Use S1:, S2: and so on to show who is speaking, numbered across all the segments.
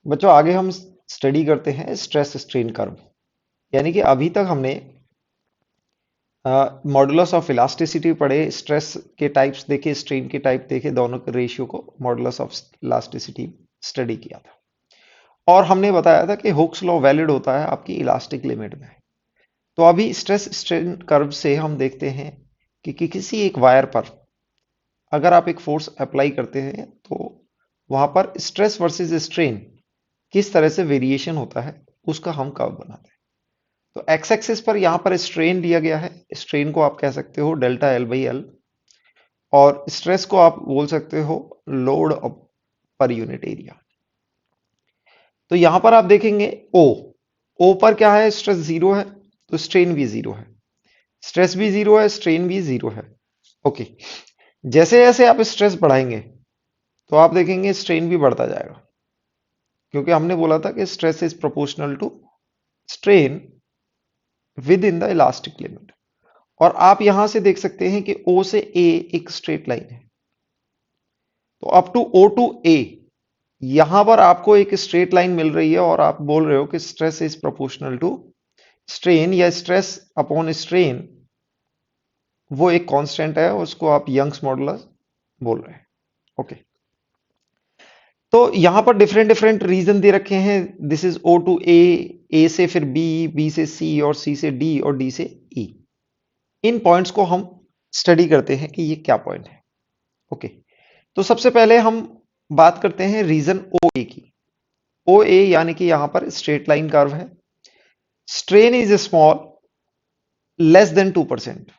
S1: बच्चों आगे हम स्टडी करते हैं स्ट्रेस स्ट्रेन कर्व। यानी कि अभी तक हमने मॉडुलस ऑफ इलास्टिसिटी पढ़े, स्ट्रेस के टाइप्स देखे, स्ट्रेन के टाइप देखे, दोनों के रेशियो को मॉडुलस ऑफ इलास्टिसिटी स्टडी किया था। और हमने बताया था कि हुक्स लॉ वैलिड होता है आपकी इलास्टिक लिमिट में। तो अभी स्ट्रेस स्ट्रेन कर्व से हम देखते हैं कि किसी एक वायर पर अगर आप एक फोर्स अप्लाई करते हैं तो वहां पर स्ट्रेस वर्सेस स्ट्रेन किस तरह से वेरिएशन होता है, उसका हम कर्व बनाते हैं। तो एक्स एक्सिस पर यहां पर स्ट्रेन दिया गया है, स्ट्रेन को आप कह सकते हो डेल्टा एल बाई एल, और स्ट्रेस को आप बोल सकते हो लोड पर यूनिट एरिया। तो यहां पर आप देखेंगे ओ, ओ पर क्या है, स्ट्रेस जीरो है, तो स्ट्रेन भी जीरो है, स्ट्रेस भी जीरो है, स्ट्रेन भी जीरो है। ओके, जैसे जैसे आप स्ट्रेस बढ़ाएंगे तो आप देखेंगे स्ट्रेन भी बढ़ता जाएगा, क्योंकि हमने बोला था कि stress is proportional to strain within the elastic limit. और आप यहां से देख सकते हैं कि O से A एक स्ट्रेट लाइन है, तो up to O to A यहां पर आपको एक स्ट्रेट लाइन मिल रही है, और आप बोल रहे हो कि stress is proportional to strain, या स्ट्रेस अपॉन स्ट्रेन वो एक कांस्टेंट है, उसको आप यंग्स मॉडुलस बोल रहे हैं। ओके, तो यहां पर डिफरेंट डिफरेंट रीजन दे रखे हैं। This is O to A से फिर B से C, और C से D, और D से E। इन पॉइंट्स को हम स्टडी करते हैं कि ये क्या पॉइंट है। ओके, तो सबसे पहले हम बात करते हैं रीजन ओ ए की। ओ ए यानी कि यहां पर स्ट्रेट लाइन कर्व है, strain is small less than 2%,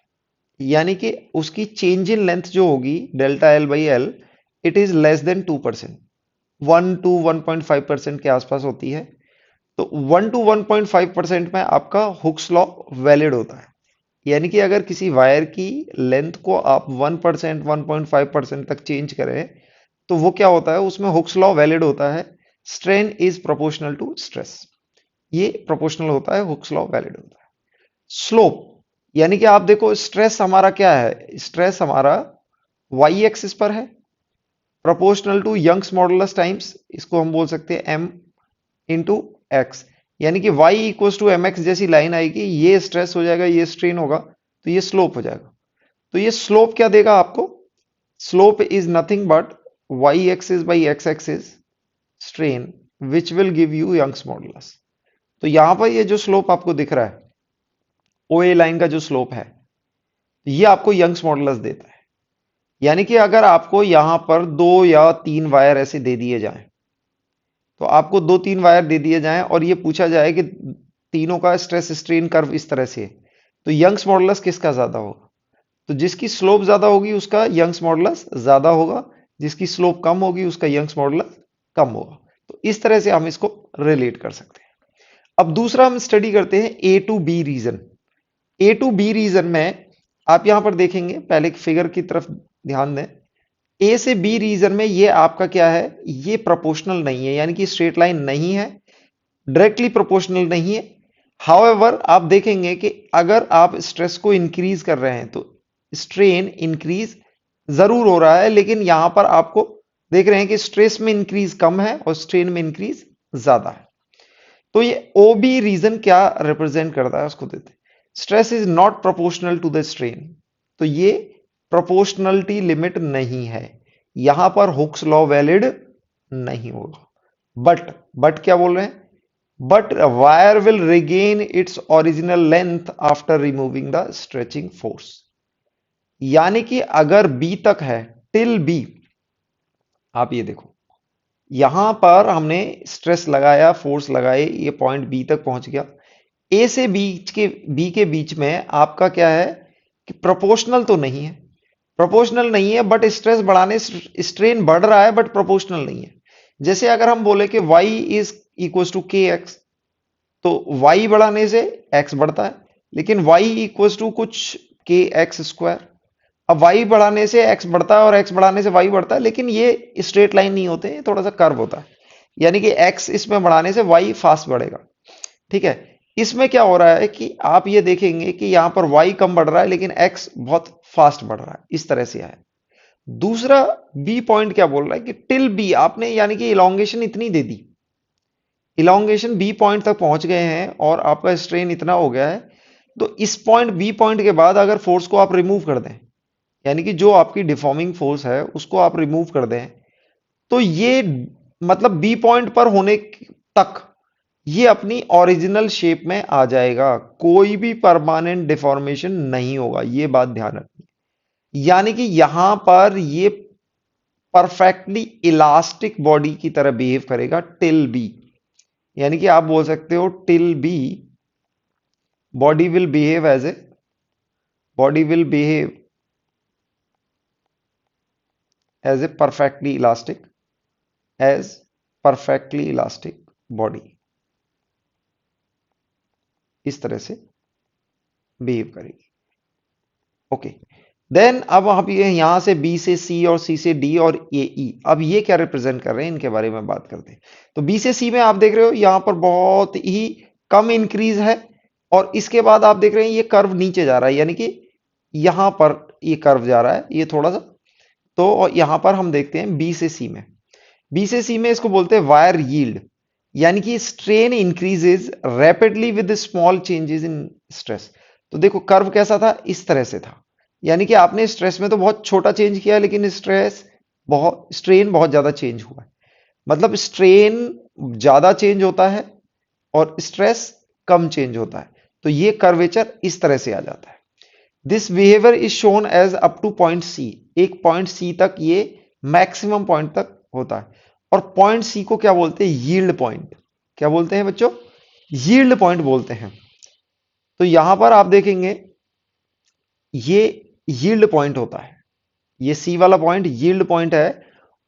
S1: यानी कि उसकी चेंज इन लेंथ जो होगी delta L by L, it is less than 2%, 1 to 1.5% के आसपास होती है। तो 1 to 1.5% में आपका हुक्स लॉ वैलिड होता है। यानी कि अगर किसी वायर की लेंथ को आप 1%, 1.5% तक चेंज करें तो वो क्या होता है, उसमें हुक्स लॉ वैलिड होता है, strain is proportional to stress. ये प्रोपोर्शनल होता है, हुक्स लॉ वैलिड होता है। स्लोप, यानी कि आप देखो स्ट्रेस हमारा क्या है, स्ट्रेस हमारा वाई एक्सिस पर है, proportional to Young's modulus times, इसको हम बोल सकते हैं एम इंटू एक्स। यानी कि y equal to m x जैसी लाइन आएगी, ये स्ट्रेस हो जाएगा, ये स्ट्रेन होगा, तो ये स्लोप हो जाएगा। तो ये स्लोप क्या देगा आपको, slope is nothing but y axis by x axis strain which will give you Young's modulus. तो यहां पर ये जो स्लोप आपको दिख रहा है, ओ ए लाइन का जो स्लोप है, ये आपको यंग्स मॉडुलस देता है। यानी कि अगर आपको यहां पर 2 या 3 वायर ऐसे दे दिए जाएं, तो आपको 2-3 वायर दे दिए जाएं और ये पूछा जाए कि तीनों का स्ट्रेस स्ट्रेन कर्व इस तरह से है, तो यंग्स मॉडुलस किसका ज्यादा होगा, तो जिसकी स्लोप ज्यादा होगी उसका यंग्स मॉडुलस ज्यादा होगा, जिसकी स्लोप कम होगी उसका यंग्स मॉडुलस कम होगा। तो इस तरह से हम इसको रिलेट कर सकते हैं। अब दूसरा हम स्टडी करते हैं A to B region. A to B region में आप यहां पर देखेंगे, पहले एक फिगर की तरफ ध्यान दें। ए से बी रीजन में ये आपका क्या है, ये प्रोपोर्शनल नहीं है, यानी कि स्ट्रेट लाइन नहीं है, डायरेक्टली प्रोपोर्शनल नहीं है। हाउएवर आप देखेंगे कि अगर आप स्ट्रेस को इंक्रीज कर रहे हैं तो स्ट्रेन इंक्रीज जरूर हो रहा है, लेकिन यहां पर आपको देख रहे हैं कि स्ट्रेस में इंक्रीज कम है और स्ट्रेन में इंक्रीज ज्यादा है। तो ये ओ बी रीजन क्या रिप्रेजेंट करता है उसको देते हैं, stress is not proportional to the strain. तो ये प्रोपोर्शनलिटी लिमिट नहीं है, यहां पर हुक्स लॉ वैलिड नहीं होगा। बट क्या बोल रहे हैं, but wire will regain its original length after removing the stretching force. यानी कि अगर बी तक है, टिल बी, आप ये देखो यहां पर हमने स्ट्रेस लगाया, फोर्स लगाए, ये पॉइंट बी तक पहुंच गया। ए से बी के बीच में आपका क्या है कि प्रोपोर्शनल तो नहीं है, प्रोपोर्शनल नहीं है, बट स्ट्रेस बढ़ाने स्ट्रेन बढ़ रहा है, बट प्रोपोर्शनल नहीं है। जैसे अगर हम बोले कि y is equal to K x, तो y बढ़ाने से x बढ़ता है, लेकिन y इक्वल टू कुछ के एक्स स्क्वायर। अब y बढ़ाने से x बढ़ता है और x बढ़ाने से y बढ़ता है, लेकिन ये स्ट्रेट लाइन नहीं होते, ये थोड़ा सा कर्व होता है। यानी कि x इसमें बढ़ाने से y फास्ट बढ़ेगा। ठीक है, इसमें क्या हो रहा है कि आप ये देखेंगे कि यहां पर y कम बढ़ रहा है लेकिन x बहुत फास्ट बढ़ रहा है, इस तरह से है। दूसरा बी पॉइंट क्या बोल रहा है कि टिल बी आपने यानी कि इलोंगेशन इतनी दे दी, इलोंगेशन बी पॉइंट तक पहुंच गए हैं और आपका स्ट्रेन इतना हो गया है, तो इस पॉइंट बी पॉइंट के बाद अगर फोर्स को आप रिमूव कर दें, यानी कि जो आपकी डिफॉर्मिंग फोर्स है उसको आप रिमूव कर दें, तो ये मतलब बी पॉइंट पर होने तक ये अपनी ओरिजिनल शेप में आ जाएगा, कोई भी परमानेंट डिफॉर्मेशन नहीं होगा, ये बात ध्यान रखिए। यानी कि यहां पर ये परफेक्टली इलास्टिक बॉडी की तरह बिहेव करेगा टिल बी, यानी कि आप बोल सकते हो till B body will behave as a body will behave as a perfectly elastic as perfectly elastic body, इस तरह से बिहेव करेगी। ओके, देन अब आप ये यहां से बी से सी और सी से डी और ए ई, अब ये क्या रिप्रेजेंट कर रहे हैं इनके बारे में बात करते हैं। तो बी से सी में आप देख रहे हो यहां पर बहुत ही कम इंक्रीज है, और इसके बाद आप देख रहे हैं ये कर्व नीचे जा रहा है, यानी कि यहां पर ये कर्व जा रहा है ये थोड़ा सा। तो यहां पर हम देखते हैं बी से सी में, बी से सी में इसको बोलते हैं वायर यील्ड, यानी कि strain increases rapidly with small changes in stress. तो देखो कर्व कैसा था, इस तरह से था, यानी कि आपने स्ट्रेस में तो बहुत छोटा चेंज किया लेकिन स्ट्रेन बहुत ज्यादा चेंज हुआ है। मतलब स्ट्रेन ज्यादा चेंज होता है और स्ट्रेस कम चेंज होता है, तो ये कर्वेचर इस तरह से आ जाता है। This behaviour is shown as up to point C, एक पॉइंट सी तक ये मैक्सिमम पॉइंट तक होता है, और पॉइंट सी को क्या बोलते हैं, यील्ड पॉइंट। क्या बोलते हैं बच्चों, यील्ड पॉइंट बोलते हैं। तो यहां पर आप देखेंगे ये यील्ड पॉइंट होता है, ये सी वाला पॉइंट यील्ड पॉइंट है,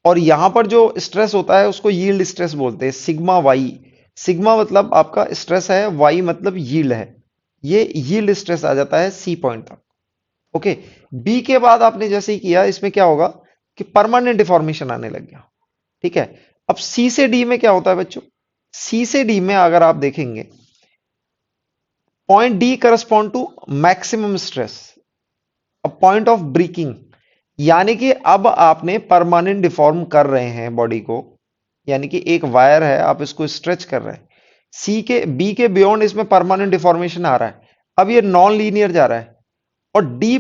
S1: और यहां पर जो स्ट्रेस होता है उसको यील्ड स्ट्रेस बोलते हैं, सिग्मा वाई। सिग्मा मतलब आपका स्ट्रेस है, वाई मतलब यील्ड है, ये यील्ड स्ट्रेस आ जाता है सी पॉइंट तक। ओके, बी के बाद आपने जैसे ही किया इसमें क्या होगा कि परमानेंट डिफॉर्मेशन आने लग गया। ठीक है, अब सी से डी में क्या होता है बच्चों, सी से डी में अगर आप देखेंगे point D correspond to maximum stress, a point of breaking, यानी कि अब आपने परमानेंट डिफॉर्म कर रहे हैं बॉडी को, यानी कि एक वायर है आप इसको स्ट्रेच कर रहे हैं, सी के बी के बियॉन्ड इसमें परमानेंट डिफॉर्मेशन आ रहा है, अब ये नॉन लीनियर जा रहा है, और डी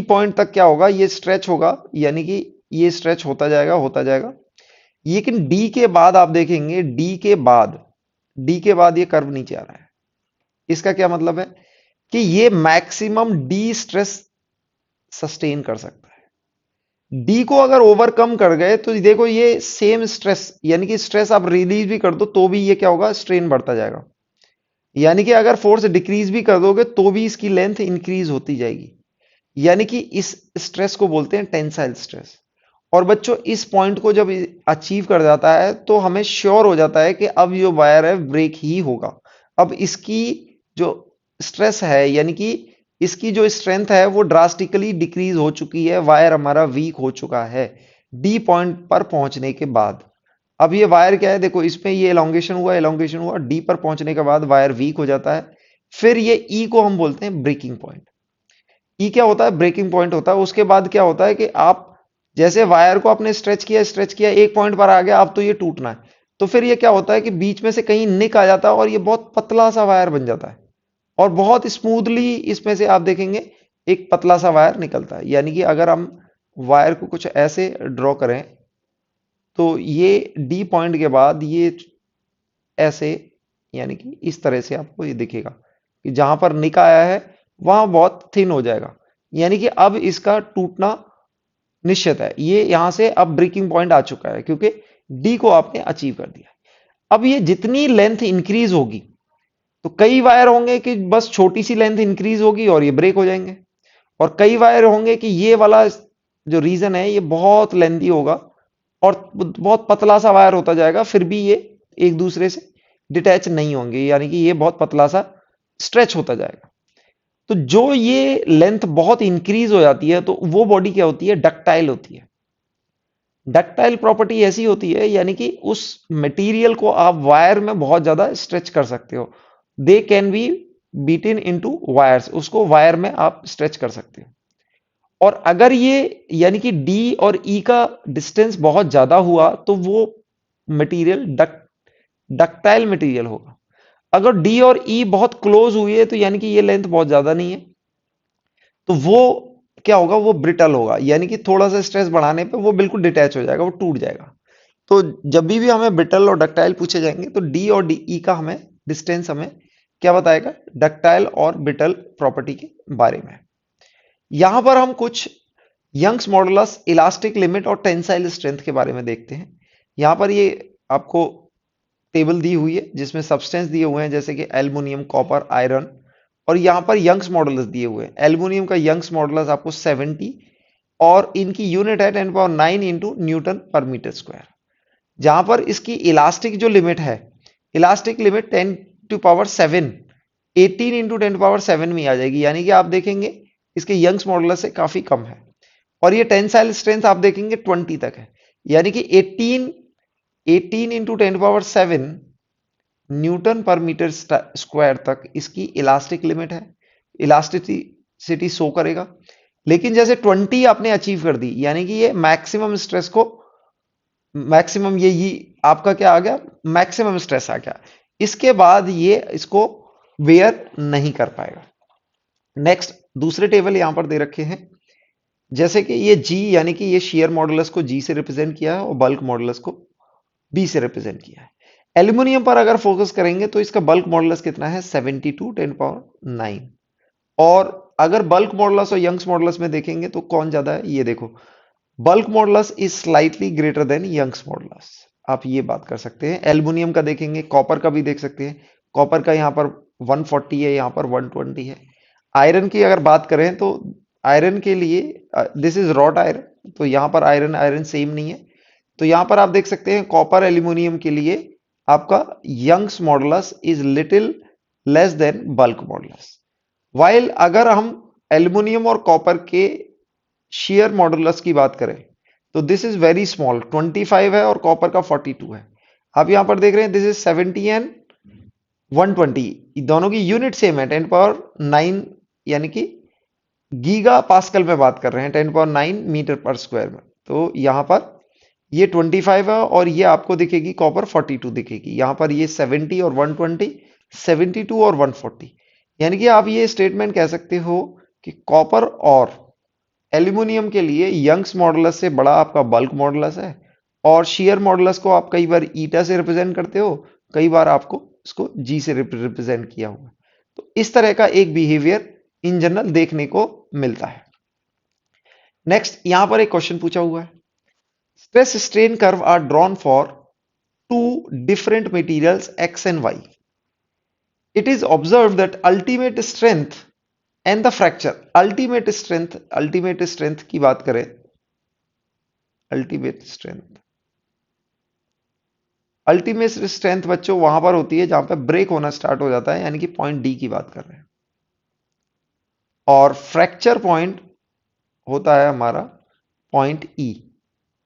S1: पॉइंट तक क्या होगा, ये स्ट्रेच होगा, यानी कि ये स्ट्रेच होता जाएगा। लेकिन डी के बाद आप देखेंगे डी के बाद ये कर्व नीचे आ रहा है। इसका क्या मतलब है कि ये मैक्सिमम डी स्ट्रेस सस्टेन कर सकता है। डी को अगर ओवरकम कर गए तो देखो ये सेम स्ट्रेस, यानी कि स्ट्रेस आप रिलीज भी कर दो तो भी ये क्या होगा, स्ट्रेन बढ़ता जाएगा। यानी कि अगर फोर्स डिक्रीज भी कर दोगे तो भी इसकी लेंथ इंक्रीज होती जाएगी, यानी कि इस स्ट्रेस को बोलते हैं टेंसाइल स्ट्रेस। और बच्चों इस पॉइंट को जब अचीव कर जाता है तो हमें श्योर हो जाता है कि अब जो वायर है ब्रेक ही होगा। अब इसकी जो स्ट्रेस है, यानी कि इसकी जो स्ट्रेंथ है वो ड्रास्टिकली डिक्रीज हो चुकी है, वायर हमारा वीक हो चुका है डी पॉइंट पर पहुंचने के बाद। अब ये वायर क्या है, देखो इसमें ये एलोंगेशन हुआ, डी पर पहुंचने के बाद वायर वीक हो जाता है। फिर ये ई को हम बोलते हैं ब्रेकिंग पॉइंट। ई क्या होता है, ब्रेकिंग पॉइंट होता है। उसके बाद क्या होता है कि आप जैसे वायर को आपने स्ट्रेच किया एक पॉइंट पर आ गया, अब तो ये टूटना है, तो फिर ये क्या होता है कि बीच में से कहीं निक आ जाता है और ये बहुत पतला सा वायर बन जाता है, और बहुत स्मूथली इसमें से आप देखेंगे एक पतला सा वायर निकलता है। यानी कि अगर हम वायर को कुछ ऐसे ड्रॉ करें तो ये डी पॉइंट के बाद ये ऐसे, यानी कि इस तरह से आपको ये दिखेगा कि जहां पर निक आया है वहां बहुत थिन हो जाएगा, यानी कि अब इसका टूटना निश्चित है। ये यहां से अब ब्रेकिंग पॉइंट आ चुका है क्योंकि डी को आपने अचीव कर दिया। अब ये जितनी लेंथ इंक्रीज होगी तो कई वायर होंगे कि बस छोटी सी लेंथ इंक्रीज होगी और ये ब्रेक हो जाएंगे, और कई वायर होंगे कि ये वाला जो रीजन है ये बहुत लेंथी होगा और बहुत पतला सा वायर होता जाएगा, फिर भी ये एक दूसरे से डिटैच नहीं होंगे, यानी कि ये बहुत पतला सा स्ट्रेच होता जाएगा। तो जो ये लेंथ बहुत इंक्रीज हो जाती है तो वो बॉडी क्या होती है, डक्टाइल होती है। डक्टाइल प्रॉपर्टी ऐसी होती है यानी कि उस मटेरियल को आप वायर में बहुत ज्यादा स्ट्रेच कर सकते हो, they can be beaten into wires, उसको वायर में आप स्ट्रेच कर सकते हो। और अगर ये यानी कि डी और ई का डिस्टेंस बहुत ज्यादा हुआ तो वो मटेरियल डक्टाइल मटेरियल होगा। अगर डी और ई बहुत क्लोज हुई है तो यानी कि ये लेंथ बहुत ज्यादा नहीं है, तो वो क्या होगा, वो ब्रिटल होगा, यानी कि थोड़ा सा स्ट्रेस बढ़ाने पे वो बिल्कुल डिटैच हो जाएगा, वो टूट जाएगा। तो जब भी हमें ब्रिटल और डक्टाइल पूछे जाएंगे तो डी और डी ई का हमें डिस्टेंस हमें क्या बताएगा, डक्टाइल और ब्रिटल प्रॉपर्टी के बारे में। यहां पर हम कुछ यंग्स मॉडुलस, इलास्टिक लिमिट और टेंसाइल स्ट्रेंथ के बारे में देखते हैं। यहां पर ये आपको टेबल दी हुई है जिसमें सब्सटेंस दिए हुए हैं जैसे कि एल्युमिनियम, कॉपर, आयरन, और यहां पर यंग्स मॉडुलस दिए हुए हैं। एल्युमिनियम का यंग्स मॉडुलस आपको 70 और इनकी यूनिट है 10 power 9 into newton per metre square. जहां पर इसकी इलास्टिक जो लिमिट है, elastic limit 10 to power 7, 18 into 10 power 7 में आ जाएगी, यानी कि आप देखेंगे इसके यंग्स मॉडुलस से काफी कम है। और ये टेंसाइल स्ट्रेंथ आप देखेंगे 20 तक है, यानी कि 18 into 10 power 7 Newton per metre square तक इसकी इलास्टिक लिमिट है, इलास्टिसिटी शो करेगा। लेकिन जैसे 20 आपने अचीव कर दी, यानी कि ये मैक्सिमम स्ट्रेस को, मैक्सिमम ये आपका क्या आ गया, मैक्सिमम स्ट्रेस आ गया, इसके बाद ये इसको वेयर नहीं कर पाएगा। नेक्स्ट दूसरे टेबल यहां पर दे रखे हैं, जैसे कि ये जी, यानी कि ये शेयर मॉडुलस को जी से रिप्रेजेंट किया है और बल्क मॉडुलस को बी से रिप्रेजेंट किया है। एल्यूमिनियम पर अगर फोकस करेंगे तो इसका बल्क मॉडुलस कितना है, 72 10 पावर 9। और अगर बल्क मॉडुलस और यंग्स मॉडुलस में देखेंगे तो कौन ज्यादा है, ये देखो, bulk modulus is slightly greater than Young's modulus. आप ये बात कर सकते हैं। एल्युमिनियम का देखेंगे, कॉपर का भी देख सकते हैं, कॉपर का यहाँ पर 140 है, यहाँ पर 120 है। आयरन की अगर बात करें तो आयरन के लिए दिस इज रॉट आयरन, तो यहाँ पर आयरन आयरन सेम नहीं है। तो यहाँ पर आप देख सकते हैं कॉपर एल्यूमिनियम के लिए आपका Young's modulus is little less than bulk modulus. While अगर हम एल्यूमिनियम और कॉपर के शेयर मॉडुलस की बात करें तो दिस इज वेरी स्मॉल, 25 है और कॉपर का 42 है। आप यहां पर देख रहे हैं दिस इज 70 एंड 120, दोनों की यूनिट सेम है 10 पावर 9, यानी कि गीगा पास्कल में बात कर रहे हैं, 10 पावर 9 मीटर पर स्क्वायर में। तो यहां पर ये 25 है और ये आपको दिखेगी कॉपर 42 दिखेगी, यहां पर ये 70 और 120, 72 और 140। यानी कि आप ये स्टेटमेंट कह सकते हो कि कॉपर और एल्यूमिनियम के लिए यंग्स मॉडुलस से बड़ा आपका बल्क मॉडुलस है, और शेयर मॉडुलस को आप कई बार ईटा से रिप्रेजेंट करते हो, कई बार आपको इसको जी से रिप्रेजेंट किया हुआ। तो इस तरह का एक बिहेवियर इन जनरल देखने को मिलता है। नेक्स्ट यहां पर एक क्वेश्चन पूछा हुआ है, stress strain curve are drawn for two different materials x and y. It is observe that ultimate strength and the fracture, ultimate strength की बात करें, अल्टीमेट स्ट्रेंथ, अल्टीमेट स्ट्रेंथ बच्चों वहां पर होती है जहां पर ब्रेक होना स्टार्ट हो जाता है, यानी कि पॉइंट डी की बात कर रहे हैं। और फ्रैक्चर पॉइंट होता है हमारा पॉइंट ई,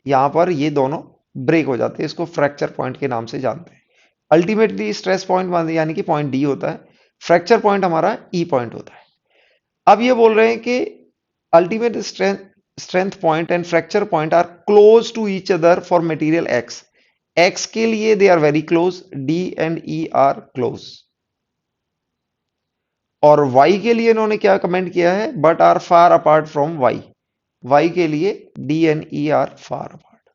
S1: यहां पर ये दोनों ब्रेक हो जाते हैं, इसको फ्रैक्चर पॉइंट के नाम से जानते हैं। अल्टीमेटली स्ट्रेस पॉइंट यानी कि पॉइंट डी होता है, फ्रैक्चर पॉइंट हमारा ई पॉइंट होता है। अब ये बोल रहे हैं कि ultimate strength point and fracture point are close to each other for material x. X के लिए they are very close, D and E are close. और वाई के लिए इन्होंने क्या कमेंट किया है, but are far apart from y. Y के लिए D and E are far apart.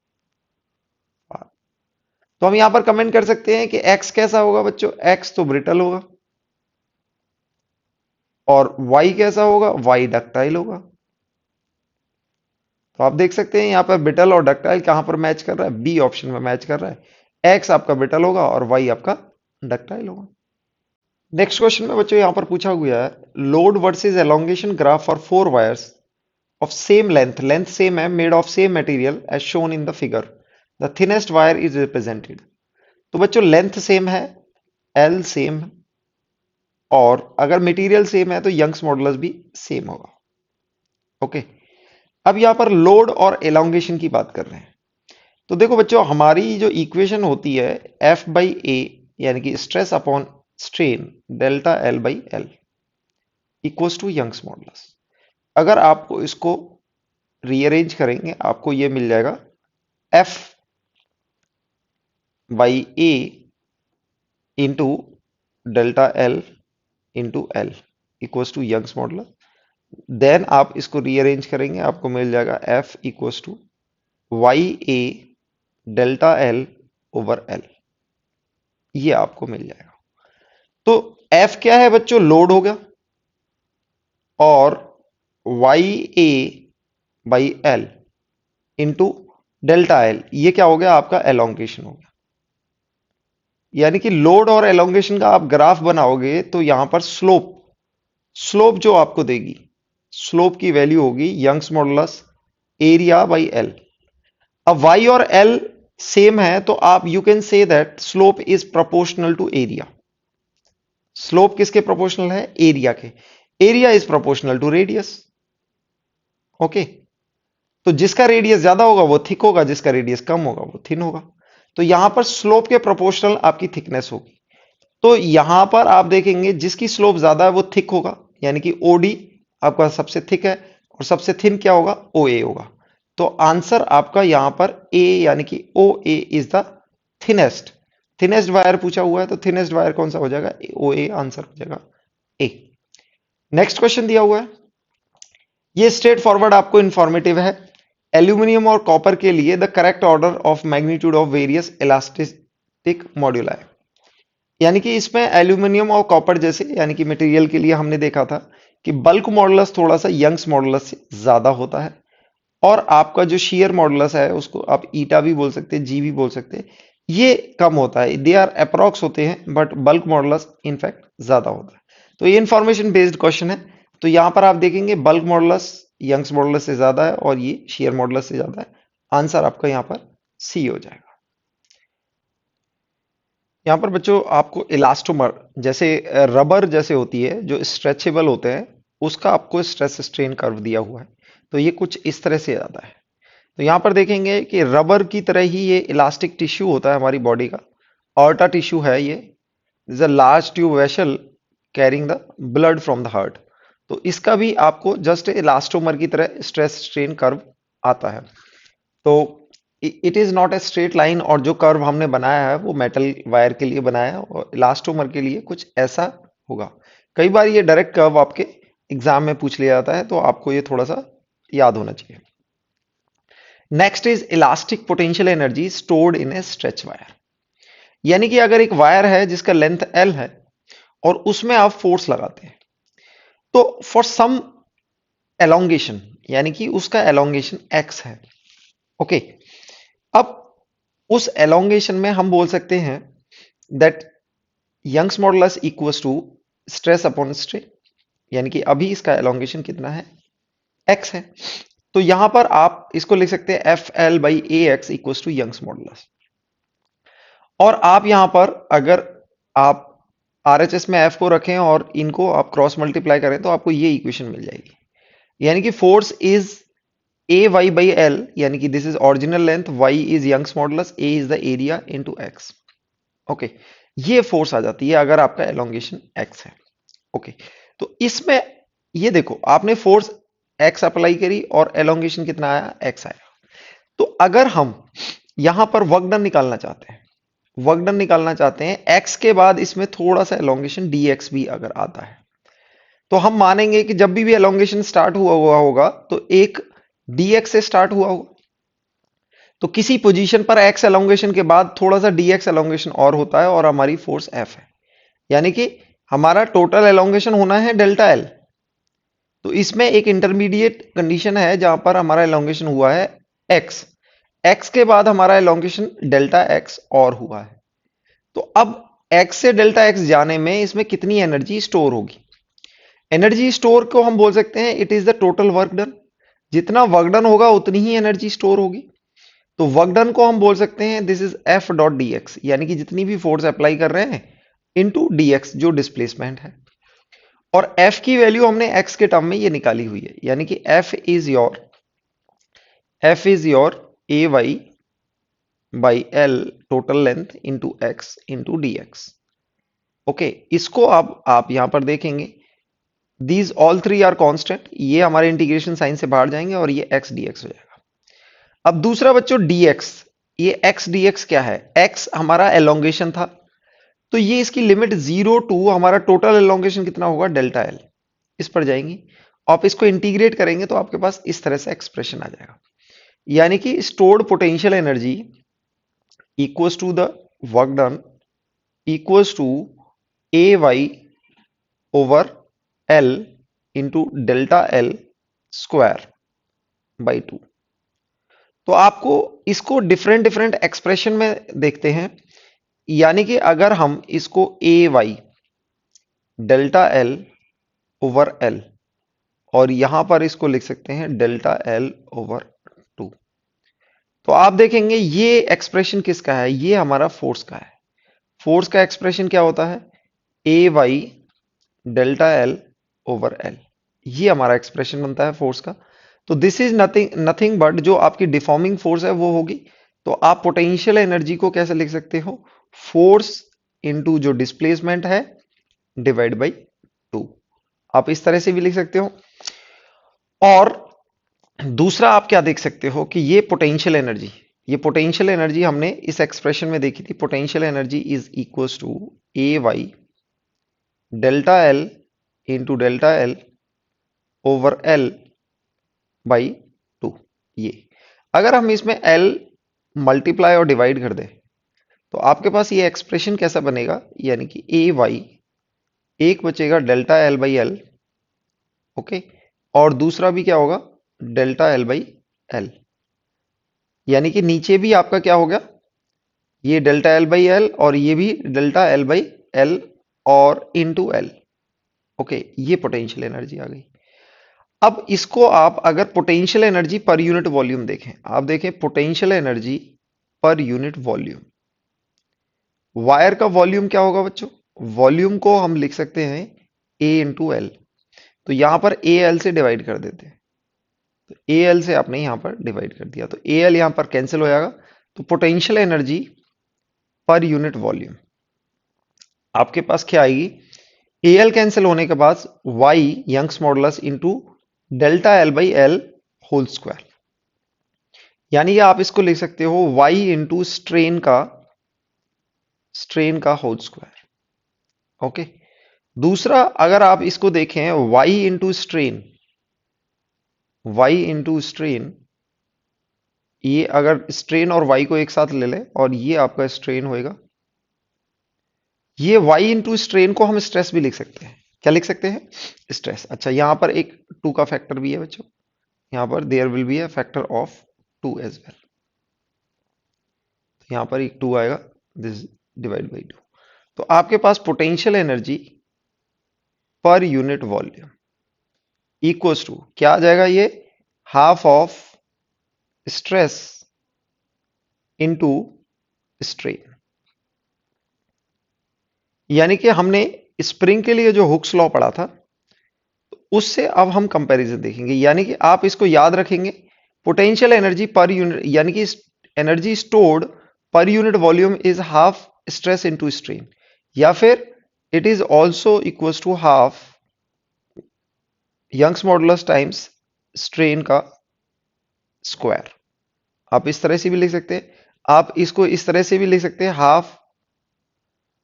S1: तो हम यहां पर कमेंट कर सकते हैं कि एक्स कैसा होगा बच्चों, एक्स तो ब्रिटल होगा, और वाई कैसा होगा, वाई डक्टाइल होगा। तो आप देख सकते हैं यहां पर ब्रिटल और डक्टाइल कहां पर मैच कर रहा है, बी ऑप्शन में मैच कर रहा है। एक्स आपका ब्रिटल होगा और वाई आपका डक्टाइल होगा। नेक्स्ट क्वेश्चन में बच्चों यहां पर पूछा गया है, load versus elongation graph for 4 wires of same length, length same है, made of same material as shown in the figure, the thinnest wire is represented. तो बच्चों लेंथ सेम है, एल सेम है, और अगर मटेरियल सेम है तो Young's modulus भी सेम होगा। ओके, अब यहां पर लोड और एलोंगेशन की बात कर रहे हैं। तो देखो बच्चों हमारी जो इक्वेशन होती है एफ बाई ए, यानी कि stress upon strain delta L by L equals to Young's modulus. अगर आपको इसको रीअरेंज करेंगे आपको ये मिल जाएगा F by A into delta L into L equals to Young's modulus. Then आप इसको रीअरेंज करेंगे, आपको मिल जाएगा F equals to Y A delta L over L, ये आपको मिल जाएगा। तो एफ क्या है बच्चों, लोड हो गया, और Y A by L into delta L, ये क्या हो गया आपका एलोंगेशन हो गया। यानी कि लोड और एलोंगेशन का आप ग्राफ बनाओगे तो यहां पर स्लोप स्लोप जो आपको देगी, स्लोप की वैल्यू होगी Young's modulus area by L. अब वाई और एल सेम है तो आप you can say that slope is proportional to area. Slope किसके प्रोपोर्शनल है, एरिया के। Area is proportional to radius. Okay, तो जिसका रेडियस ज्यादा होगा वो थिक होगा, जिसका रेडियस कम होगा वो थिन होगा। तो यहां पर स्लोप के प्रोपोर्शनल आपकी थिकनेस होगी। तो यहां पर आप देखेंगे जिसकी स्लोप ज्यादा है वो थिक होगा, यानी कि ओडी आपका सबसे थिक है, और सबसे थिन क्या होगा, ओ ए होगा। तो आंसर आपका यहां पर ए यानी कि O A is the thinnest. Thinnest wire पूछा हुआ है तो थिनेस्ट वायर कौन सा हो जाएगा, ओ ए, आंसर हो जाएगा ए। नेक्स्ट क्वेश्चन दिया हुआ है, ये स्ट्रेट फॉरवर्ड आपको इंफॉर्मेटिव है। एल्यूमिनियम और कॉपर के लिए the correct order of magnitude of various elastic moduli है। यानी कि इसमें एल्यूमिनियम और कॉपर जैसे यानी कि मटेरियल के लिए हमने देखा था कि बल्क मॉडुलस थोड़ा सा यंग्स मॉडुलस से ज्यादा होता है, और आपका जो शेयर मॉडुलस है उसको आप ईटा भी बोल सकते हैं, जी भी बोल सकते हैं, ये कम होता है। दे आर अप्रॉक्स होते हैं, बट बल्क मॉडुलस इनफैक्ट ज्यादा होता है। तो ये इंफॉर्मेशन बेस्ड क्वेश्चन है। तो यहां पर आप देखेंगे बल्क मॉडुलस यंग्स मॉडुलस से ज्यादा है और ये शेयर मॉडुलस से ज्यादा है। आंसर आपका यहां पर सी हो जाएगा। यहाँ पर बच्चों आपको इलास्टोमर जैसे रबर जैसे होती है जो स्ट्रेचेबल होते हैं, उसका आपको स्ट्रेस स्ट्रेन कर्व दिया हुआ है। तो ये कुछ इस तरह से आता है। तो यहाँ पर देखेंगे कि रबर की तरह ही ये इलास्टिक टिश्यू होता है हमारी बॉडी का, ऑर्टा टिश्यू है ये, is a large tube vessel carrying the blood from the heart. तो इसका भी आपको जस्ट इलास्टोमर की तरह स्ट्रेस स्ट्रेन कर्व आता है। तो it is not a straight line, और जो कर्व हमने बनाया है वो मेटल वायर के लिए बनाया है, और इलास्टोमर के लिए कुछ ऐसा होगा। कई बार ये डायरेक्ट कर्व आपके एग्जाम में पूछ लिया जाता है, तो आपको ये थोड़ा सा याद होना चाहिए। Next is elastic potential energy stored in A stretch wire. यानी कि अगर एक वायर है जिसका लेंथ एल है और उसमें आप फोर्स लगाते हैं, तो फॉर सम एलोंगेशन, यानी कि उसका एलोंगेशन एक्स है। ओके, अब उस एलोंगेशन में हम बोल सकते हैं that Young's modulus equals to stress upon strain, यानी कि अभी इसका एलोंगेशन कितना है, एक्स है। तो यहां पर आप इसको लिख सकते हैं F L by A X equals to Young's modulus. और आप यहां पर अगर आप आरएचएस में एफ को रखें और इनको आप क्रॉस मल्टीप्लाई करें तो आपको ये इक्वेशन मिल जाएगी। यानी कि force is A Y by L, यानी कि this is original length, Y is Young's modulus, A is the area into X. Okay, ये फोर्स आ जाती है अगर आपका एलोंगेशन एक्स है। ओके, तो इसमें ये देखो आपने फोर्स एक्स अप्लाई करी और एलोंगेशन कितना आया, एक्स आया। तो अगर हम यहां पर वर्क डन निकालना चाहते हैं, वर्क डन निकालना चाहते हैं एक्स के बाद इसमें थोड़ा सा एलोंगेशन dx भी अगर आता है, तो हम मानेंगे कि जब भी एलोंगेशन स्टार्ट हुआ होगा तो एक dx से स्टार्ट हुआ होगा। तो किसी पोजीशन पर x एलोंगेशन के बाद थोड़ा सा dx एलोंगेशन और होता है और हमारी फोर्स f है। यानी कि हमारा टोटल एलोंगेशन होना है डेल्टा एल। तो इसमें एक इंटरमीडिएट कंडीशन है जहां पर हमारा एलोंगेशन हुआ है x, x के बाद हमारा एलोंगेशन डेल्टा x और हुआ है। तो अब x से डेल्टा x जाने में इसमें कितनी एनर्जी स्टोर होगी, एनर्जी स्टोर को हम बोल सकते हैं it is the total work done. जितना वर्क डन होगा उतनी ही एनर्जी स्टोर होगी। तो वर्क डन को हम बोल सकते हैं this is F dot D x, यानी कि जितनी भी फोर्स अप्लाई कर रहे हैं इनटू डी एक्स जो डिस्प्लेसमेंट है। और एफ की वैल्यू हमने एक्स के टर्म में ये निकाली हुई है, यानी कि F is your A Y by L total length into X into D X. Okay, इसको आप यहां पर देखेंगे these all three are constant, ये हमारे इंटीग्रेशन साइन से बाहर जाएंगे और ये एक्स डी एक्स हो जाएगा। अब दूसरा बच्चों dx, ये x dx क्या है, x हमारा एलोंगेशन था, तो ये इसकी लिमिट 0 टू हमारा टोटल एलोंगेशन कितना होगा, डेल्टा एल। इस पर जाएंगी, आप इसको इंटीग्रेट करेंगे तो आपके पास इस तरह से एक्सप्रेशन आ जाएगा। यानी कि stored potential energy equals to the work done equals to A Y over L into delta L square by 2। तो आपको इसको डिफरेंट डिफरेंट एक्सप्रेशन में देखते हैं। यानी कि अगर हम इसको A Y delta L over L, और यहां पर इसको लिख सकते हैं डेल्टा एल ओवर 2, तो आप देखेंगे ये एक्सप्रेशन किसका है, ये हमारा फोर्स का है। फोर्स का एक्सप्रेशन क्या होता है, A Y delta L over L, ये हमारा एक्सप्रेशन बनता है फोर्स का। तो this is nothing nothing but जो आपकी डिफॉर्मिंग फोर्स है वो होगी। तो आप पोटेंशियल एनर्जी को कैसे लिख सकते हो, फोर्स इनटू जो डिस्प्लेसमेंट है डिवाइड बाई 2, आप इस तरह से भी लिख सकते हो। और दूसरा आप क्या देख सकते हो कि ये पोटेंशियल एनर्जी हमने इस एक्सप्रेशन में देखी थी। Potential energy is equals to A Y delta L into delta L over L by 2। ये अगर हम इसमें एल मल्टीप्लाई और डिवाइड कर दें तो आपके पास ये एक्सप्रेशन कैसा बनेगा, यानी कि ए वाई, एक बचेगा delta L by L, okay, और दूसरा भी क्या होगा, डेल्टा एल बाई एल। यानी कि नीचे भी आपका क्या हो गया, ये डेल्टा एल बाई एल और ये भी डेल्टा एल बाई एल और इनटू एल। ओके, ये पोटेंशियल एनर्जी आ गई। अब इसको आप अगर potential energy per unit volume देखें, आप देखें potential energy per unit volume, wire का वॉल्यूम क्या होगा बच्चों, वॉल्यूम को हम लिख सकते हैं ए इंटू एल। तो यहां पर ए एल से डिवाइड कर देते हैं, तो ए एल से आपने यहां पर डिवाइड कर दिया तो ए एल यहां पर कैंसिल हो जाएगा। तो potential energy per unit volume आपके पास क्या आएगी, ए एल कैंसिल होने के बाद Y Young's modulus into delta L by L whole square. यानी कि आप इसको लिख सकते हो वाई इंटू स्ट्रेन का होल स्क्वायर। ओके, दूसरा अगर आप इसको देखें वाई इंटू स्ट्रेन, ये अगर स्ट्रेन और वाई को एक साथ ले लें और ये आपका स्ट्रेन होएगा, ये वाई इंटू स्ट्रेन को हम स्ट्रेस भी लिख सकते हैं। क्या लिख सकते हैं, स्ट्रेस। अच्छा, यहां पर एक 2 का फैक्टर भी है बच्चों, यहां पर there will be a factor of 2 as well. यहां पर एक 2 आएगा, दिस डिवाइड बाई 2। तो आपके पास potential energy per unit volume equals to क्या आ जाएगा, ये half of stress into strain. यानी कि हमने स्प्रिंग के लिए जो हुक्स लॉ पढ़ा था उससे अब हम कंपैरिजन देखेंगे। यानी कि आप इसको याद रखेंगे, पोटेंशियल एनर्जी पर यूनिट, यानी कि energy stored per unit volume is half stress into strain, या फिर it is also equals to half Young's modulus times strain का स्क्वायर। आप इस तरह से भी लिख सकते हैं, आप इसको इस तरह से भी लिख सकते हैं, हाफ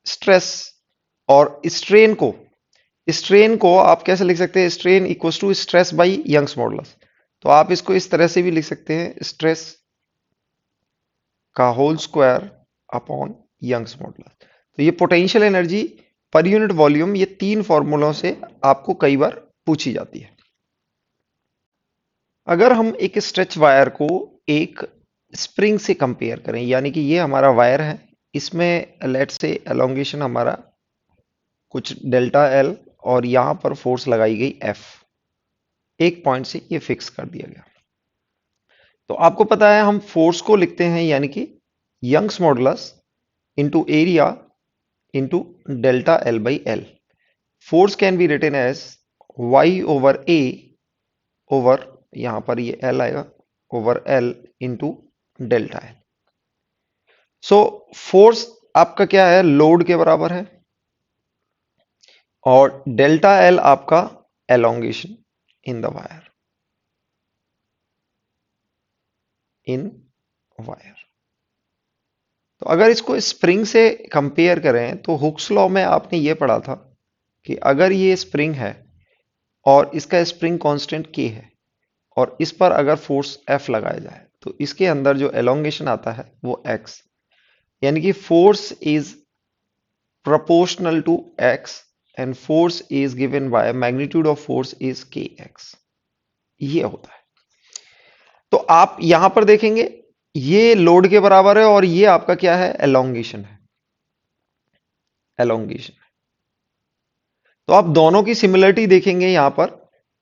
S1: स्ट्रेस और स्ट्रेन को आप कैसे लिख सकते हैं, strain equals to stress by Young's modulus. तो आप इसको इस तरह से भी लिख सकते हैं, स्ट्रेस का whole square upon Young's modulus. तो ये potential energy per unit volume, ये 3 फॉर्मूलों से आपको कई बार पूछी जाती है। अगर हम एक स्ट्रेच वायर को एक स्प्रिंग से कंपेयर करें, यानी कि ये हमारा वायर है, इसमें लेट से एलोंगेशन हमारा कुछ डेल्टा एल और यहां पर फोर्स लगाई गई एफ, एक पॉइंट से ये फिक्स कर दिया गया। तो आपको पता है हम फोर्स को लिखते हैं, यानी कि Young's modulus into area into delta L by L. Force can be written as Y over A over, यहां पर ये एल आएगा, over L into delta L. So force आपका क्या है, लोड के बराबर है, और डेल्टा एल आपका elongation in the wire, in wire. तो तो अगर इसको स्प्रिंग से कंपेयर करें तो हुक्स लॉ में आपने ये पढ़ा था कि अगर ये स्प्रिंग है और इसका स्प्रिंग कांस्टेंट के है और इस पर अगर फोर्स एफ लगाया जाए तो इसके अंदर जो एलोंगेशन आता है वो एक्स, यानी कि force is proportional to x and force is given by magnitude of force is kx। ये होता है। तो आप यहां पर देखेंगे ये लोड के बराबर है और ये आपका क्या है, एलोंगेशन है, एलोंगेशन। तो आप दोनों की सिमिलरिटी देखेंगे यहां पर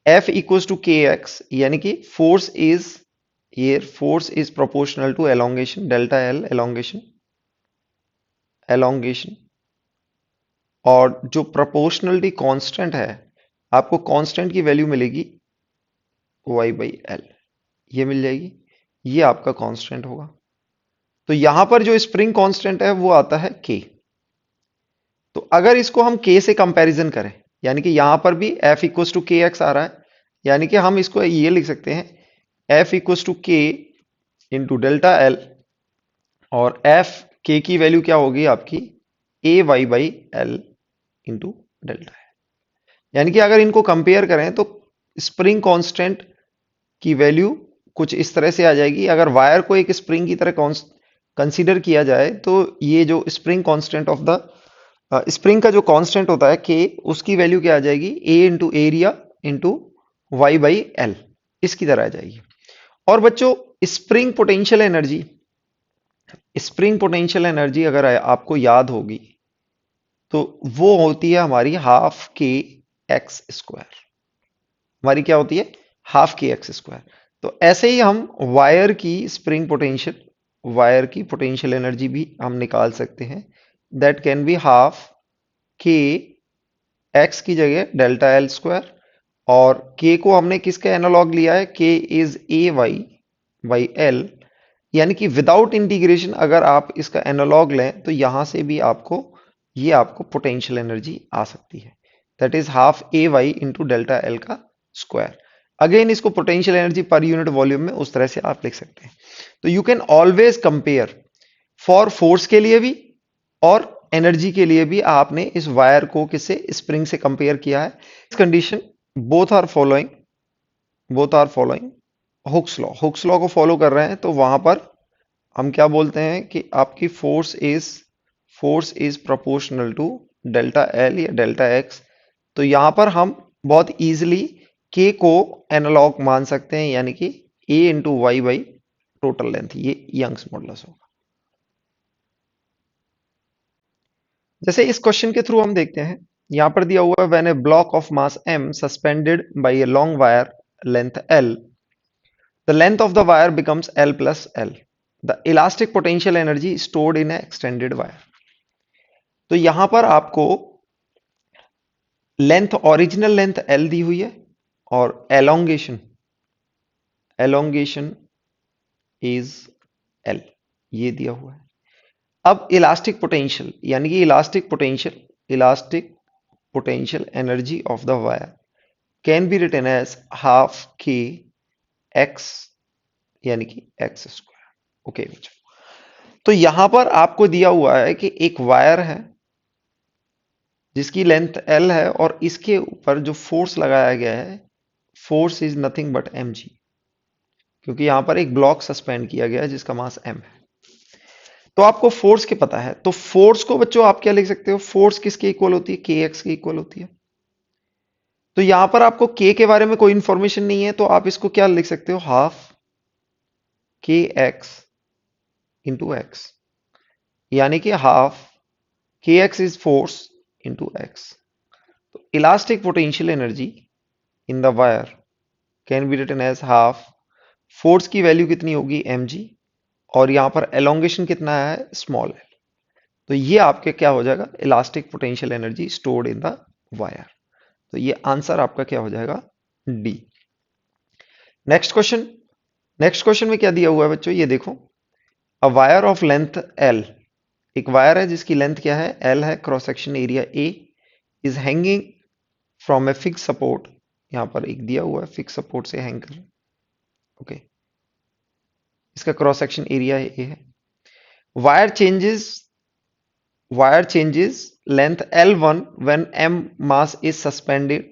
S1: F equals to K X, यानी कि force is proportional to elongation delta L, elongation, elongation. और जो प्रोपोर्शनलिटी कांस्टेंट है, आपको कांस्टेंट की वैल्यू मिलेगी y बाई एल, ये मिल जाएगी, ये आपका कांस्टेंट होगा। तो यहां पर जो स्प्रिंग कांस्टेंट है वो आता है k। तो अगर इसको हम k से कंपैरिजन करें, यानी कि यहां पर भी F equals to K x आ रहा है, यानी कि हम इसको ये लिख सकते हैं F equals to k into delta L, और F k की वैल्यू क्या होगी आपकी A Y by L into delta L. यानी कि अगर इनको कंपेयर करें तो स्प्रिंग कांस्टेंट की वैल्यू कुछ इस तरह से आ जाएगी। अगर वायर को एक स्प्रिंग की तरह कंसीडर किया जाए तो ये जो spring constant of the spring का जो कांस्टेंट होता है के, उसकी वैल्यू क्या आ जाएगी, A into area into Y by L, इसकी तरह आ जाएगी। और बच्चों spring potential energy, spring potential energy अगर आपको याद होगी तो वो होती है हमारी हाफ के एक्स स्क्वायर। हमारी क्या होती है, हाफ के एक्स स्क्वायर। तो ऐसे ही हम वायर की स्प्रिंग पोटेंशियल, वायर की पोटेंशियल एनर्जी भी हम निकाल सकते हैं। दैट कैन बी हाफ के एक्स की जगह डेल्टा एल स्क्वायर, और के को हमने किसके एनालॉग लिया है, K is A Y by L, यानी कि विदाउट इंटीग्रेशन अगर आप इसका एनालॉग लें तो यहां से भी आपको ये आपको पोटेंशियल एनर्जी आ सकती है। That is half A Y into delta L का स्क्वायर। अगेन इसको potential energy per unit volume में उस तरह से आप लिख सकते हैं। तो you can always compare for force के लिए भी और एनर्जी के लिए भी आपने इस वायर को किससे, स्प्रिंग से कंपेयर किया है। इस condition both are following, both are following Hooke's law, Hooke's law को फॉलो कर रहे हैं। तो वहां पर हम क्या बोलते हैं कि आपकी force is proportional to delta L या डेल्टा एक्स। तो यहां पर हम बहुत इजीली के को एनालॉग मान सकते हैं, यानी कि A into Y by total length, ये यंग्स मॉडुलस होगा। जैसे इस क्वेश्चन के थ्रू हम देखते हैं, यहां पर दिया हुआ है when A block of mass m suspended bye a long wire length l, the length of the wire becomes L plus L, the elastic potential energy stored in a extended wire। तो यहां पर आपको length, original length L दी हुई है और elongation, elongation is L, ये दिया हुआ है। अब इलास्टिक पोटेंशियल, यानी कि elastic potential energy of the wire can be written as half के एक्स, यानी कि एक्स स्क्वायर। ओके बच्चों, तो यहां पर आपको दिया हुआ है कि एक वायर है जिसकी लेंथ L है और इसके ऊपर जो फोर्स लगाया गया है, force is nothing but mg, क्योंकि यहां पर एक ब्लॉक सस्पेंड किया गया है जिसका मास m है। तो आपको फोर्स के पता है, तो फोर्स को बच्चों आप क्या लिख सकते हो, फोर्स किसके इक्वल होती है, के एक्स के इक्वल होती है। तो यहां पर आपको के के बारे में कोई इंफॉर्मेशन नहीं है, तो आप इसको क्या लिख सकते हो, हाफ के एक्स इंटू एक्स, यानी कि हाफ के x is force into x. तो elastic potential energy in the wire can be written as half, force की वैल्यू कितनी होगी mg, और यहां पर एलोंगेशन कितना है, स्मॉल एल। तो ये आपके क्या हो जाएगा, elastic potential energy stored in the wire. तो ये आंसर आपका क्या हो जाएगा, D. Next question, next question में क्या दिया हुआ है बच्चों, ये देखो, a wire of length L, एक वायर है जिसकी लेंथ क्या है, L है, cross section area A, is hanging from a fix support, यहां पर एक दिया हुआ है फिक्स सपोर्ट से हैंग कर, ओके, इसका क्रॉस सेक्शन एरिया A है। Wire changes length L1 when M mass is suspended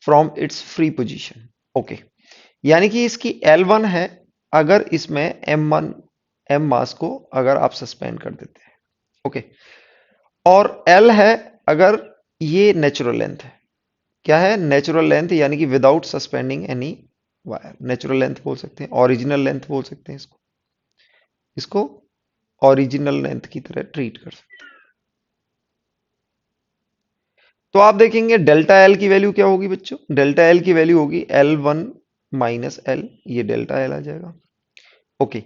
S1: from its free position. Okay, यानी कि इसकी L1 है अगर इसमें M मास को अगर आप सस्पेंड कर देते हैं। ओके, और L है अगर ये नेचुरल लेंथ है। क्या है? नेचुरल लेंथ, यानी कि without suspending any wire. Natural length बोल सकते हैं, ओरिजिनल लेंथ बोल सकते हैं इसको। इसको ओरिजिनल लेंथ की तरह ट्रीट कर सकते हैं। तो आप देखेंगे डेल्टा एल की वैल्यू क्या होगी बच्चों? डेल्टा एल की वैल्यू होगी L1 माइनस एल, ये डेल्टा एल आ जाएगा। ओके,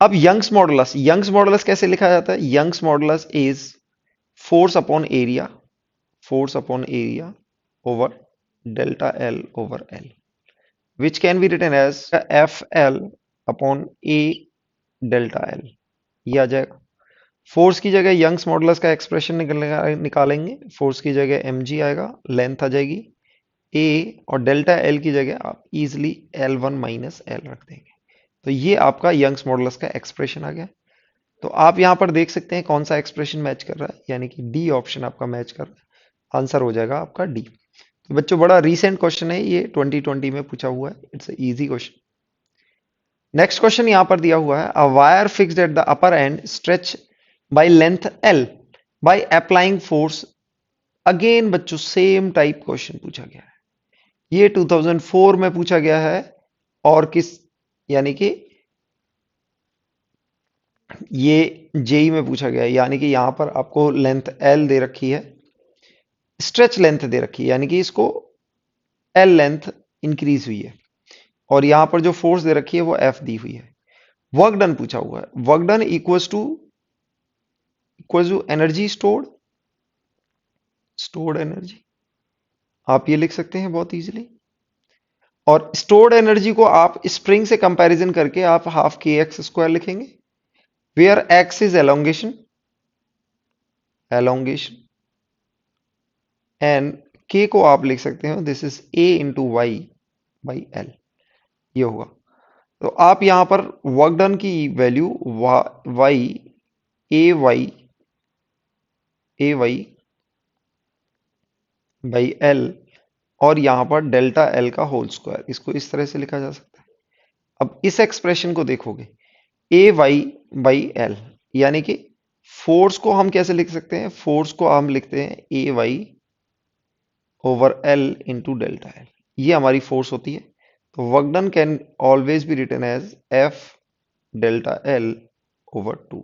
S1: अब यंग्स मॉडुलस कैसे लिखा जाता है? Young's modulus is force upon area, force upon area over delta L over L, which can be written as FL upon A delta L. ये आ जाएगा। फोर्स की जगह यंग्स मॉडुलस का एक्सप्रेशन निकालेंगे। फोर्स की जगह mg आएगा, लेंथ आ जाएगी a, और डेल्टा एल की जगह आप इजिली L1 माइनस एल रख देंगे। तो ये आपका यंग्स मॉडुलस का एक्सप्रेशन आ गया। तो आप यहां पर देख सकते हैं कौन सा एक्सप्रेशन मैच कर रहा है, यानी कि डी ऑप्शन आपका मैच कर रहा है। आंसर हो जाएगा आपका डी। तो बच्चों बड़ा रीसेंट क्वेश्चन है ये, 2020 में पूछा हुआ है। It's easy question. Next question यहां पर दिया हुआ है, a wire fixed at the upper and stretch by length L by applying force. Again बच्चों सेम टाइप क्वेश्चन पूछा गया है। ये 2004 में पूछा गया है, और किस, यानी कि ये जेई में पूछा गया है। यानी कि यहां पर आपको लेंथ एल दे रखी है, स्ट्रेच लेंथ दे रखी है, यानी कि इसको एल लेंथ इंक्रीज हुई है, और यहां पर जो फोर्स दे रखी है वो एफ दी हुई है। वर्क डन पूछा हुआ है। Work done equals to energy stored, stored energy आप ये लिख सकते हैं बहुत इजीली। और स्टोर्ड एनर्जी को आप स्प्रिंग से कंपैरिजन करके आप हाफ के एक्स स्क्वायर लिखेंगे, where X is elongation, elongation, and K को आप लिख सकते हो this is A into Y by L, ये होगा। तो आप यहां पर वर्क डन की value Y Y A Y by L, और यहां पर डेल्टा एल का होल स्क्वायर, इसको इस तरह से लिखा जा सकता है। अब इस एक्सप्रेशन को देखोगे, ए वाई बाई एल, यानी कि फोर्स को हम कैसे लिख सकते हैं? फोर्स को हम लिखते हैं A Y over L into delta L, ये हमारी फोर्स होती है। तो work done can always be written as F delta L over 2।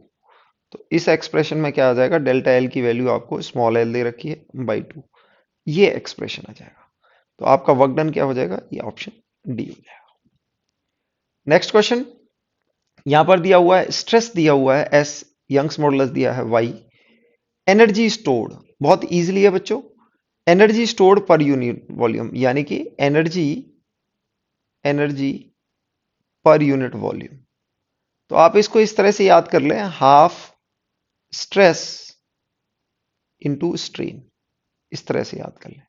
S1: तो इस एक्सप्रेशन में क्या आ जाएगा? डेल्टा एल की वैल्यू आपको स्मॉल एल दे रखी है बाई 2, ये एक्सप्रेशन आ जाएगा। तो आपका वर्क डन क्या हो जाएगा? ये ऑप्शन डी हो जाएगा। नेक्स्ट क्वेश्चन यहां पर दिया हुआ है, स्ट्रेस दिया हुआ है एस, यंग्स मॉडुलस दिया है वाई, एनर्जी स्टोर्ड बहुत इजीली है बच्चों, energy stored per unit volume, यानी कि energy energy per unit volume. तो आप इसको इस तरह से याद कर लें, हाफ स्ट्रेस इंटू स्ट्रेन, इस तरह से याद कर लें।